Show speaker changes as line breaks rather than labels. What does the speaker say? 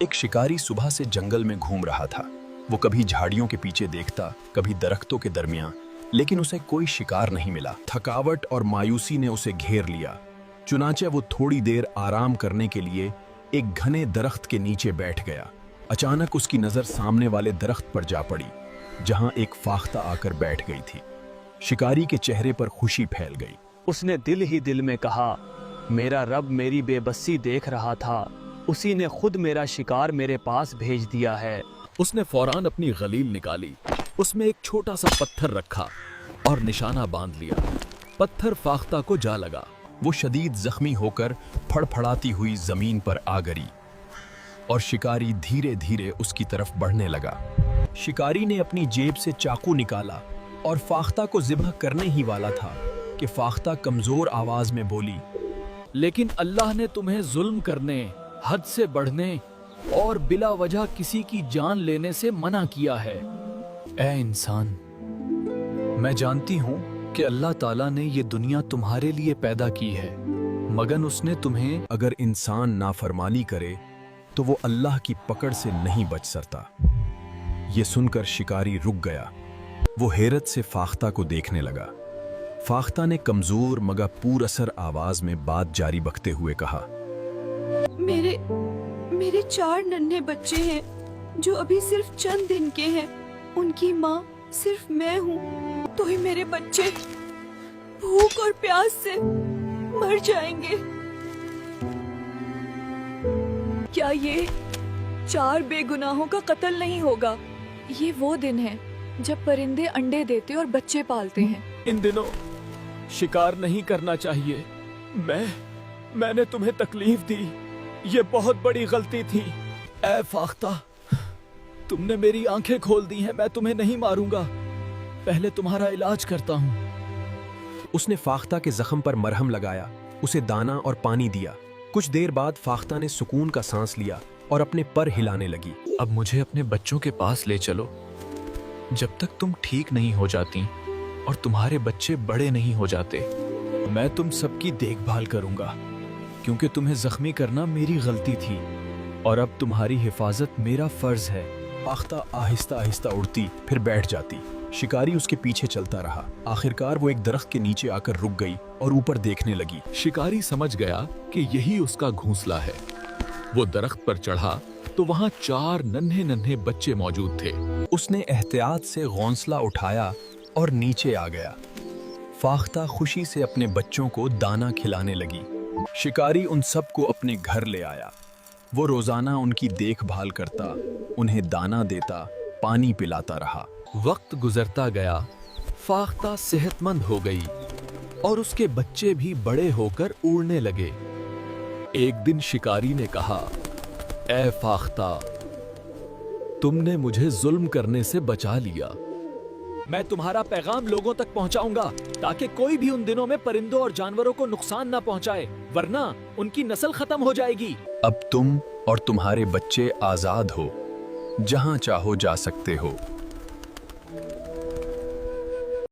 एक शिकारी सुबह से जंगल में घूम रहा था। वो कभी झाड़ियों के पीछे देखता, कभी दरख्तों के दरमियान, लेकिन उसे कोई शिकार नहीं मिला। थकावट और मायूसी ने उसे घेर लिया। चुनाचे वो थोड़ी देर आराम करने के लिए एक घने दरख्त के नीचे बैठ गया। अचानक उसकी नजर सामने वाले दरख्त पर जा पड़ी, जहां एक फाख्ता आकर बैठ गई थी। शिकारी के चेहरे पर खुशी फैल गई।
उसने दिल ही दिल में कहा, मेरा रब मेरी बेबसी देख रहा था, उसी ने खुद मेरा शिकार मेरे पास भेज दिया है।
उसने फौरान अपनी गलील निकाली, उसमें एक छोटा सा पत्थर रखा और निशाना बांध लिया। पत्थर फाख्ता को जा लगा।
वो शदीद जख्मी होकर फड़फड़ाती हुई जमीन पर आ गिरी और शिकारी धीरे धीरे उसकी तरफ बढ़ने लगा। शिकारी ने अपनी जेब से चाकू निकाला और फाख्ता को ज़िब्ह करने ही वाला था कि फाख्ता कमजोर आवाज में बोली,
लेकिन अल्लाह ने तुम्हें जुल्म करने, हद से बढ़ने और बिला वजह किसी की जान लेने से मना किया है। ए इंसान, मैं जानती हूँ कि अल्लाह ताला ने ये दुनिया तुम्हारे लिए पैदा की है, मगर उसने तुम्हें
अगर इंसान नाफरमानी करे तो वो अल्लाह की पकड़ से नहीं बच सकता। ये सुनकर शिकारी रुक गया। वो हैरत से फाख्ता को देखने लगा। फाख्ता ने कमजोर मगर पुरअसर आवाज में बात जारी रखते हुए कहा,
मेरे 4 नन्हे बच्चे हैं जो अभी सिर्फ चंद दिन के हैं। उनकी माँ सिर्फ मैं हूँ, तो ही मेरे बच्चे भूख और प्यास से मर जाएंगे। क्या ये 4 बेगुनाहों का कत्ल नहीं होगा? ये वो दिन है जब परिंदे अंडे देते और बच्चे पालते हैं।
इन दिनों शिकार नहीं करना चाहिए। मैंने तुम्हें तकलीफ दी, ये बहुत बड़ी गलती थी। ए फाख्ता, तुमने मेरी आंखें खोल दी हैं। मैं तुम्हें नहीं मारूंगा, पहले तुम्हारा इलाज करता हूँ।
उसने फाख्ता के जख्म पर मरहम लगाया, उसे दाना और पानी दिया। कुछ देर बाद फाख्ता ने सुकून का सांस लिया और अपने पर हिलाने लगी।
अब मुझे अपने बच्चों के पास ले चलो, जब तक तुम ठीक नहीं हो जाती और तुम्हारे बच्चे बड़े नहीं हो जाते। मैं तुम सबकी देखभाल करूंगा, क्योंकि तुम्हें जख्मी करना मेरी गलती थी और अब तुम्हारी हिफाजत मेरा फर्ज है।
फाख्ता आहिस्ता आहिस्ता उड़ती, फिर बैठ जाती। शिकारी उसके पीछे चलता रहा। आखिरकार वो एक दरख्त के नीचे आकर रुक गई और ऊपर देखने लगी।
शिकारी समझ गया कि यही उसका घोंसला है। वो दरख्त पर चढ़ा तो वहां 4 नन्हे नन्हे बच्चे मौजूद थे।
उसने एहतियात से घोंसला उठाया और नीचे आ गया। फाख्ता खुशी से अपने बच्चों को दाना खिलाने लगी। शिकारी उन सबको अपने घर ले आया। वो रोजाना उनकी देखभाल करता, उन्हें दाना देता, पानी पिलाता रहा।
वक्त गुजरता गया, फाख्ता सेहतमंद हो गई और उसके बच्चे भी बड़े होकर उड़ने लगे। एक दिन शिकारी ने कहा, ए फाख्ता, तुमने मुझे जुल्म करने से बचा लिया। मैं तुम्हारा पैगाम लोगों तक पहुंचाऊंगा ताकि कोई भी उन दिनों में परिंदों और जानवरों को नुकसान ना पहुंचाए, वरना उनकी नस्ल खत्म हो जाएगी।
अब तुम और तुम्हारे बच्चे आजाद हो, जहां चाहो जा सकते हो।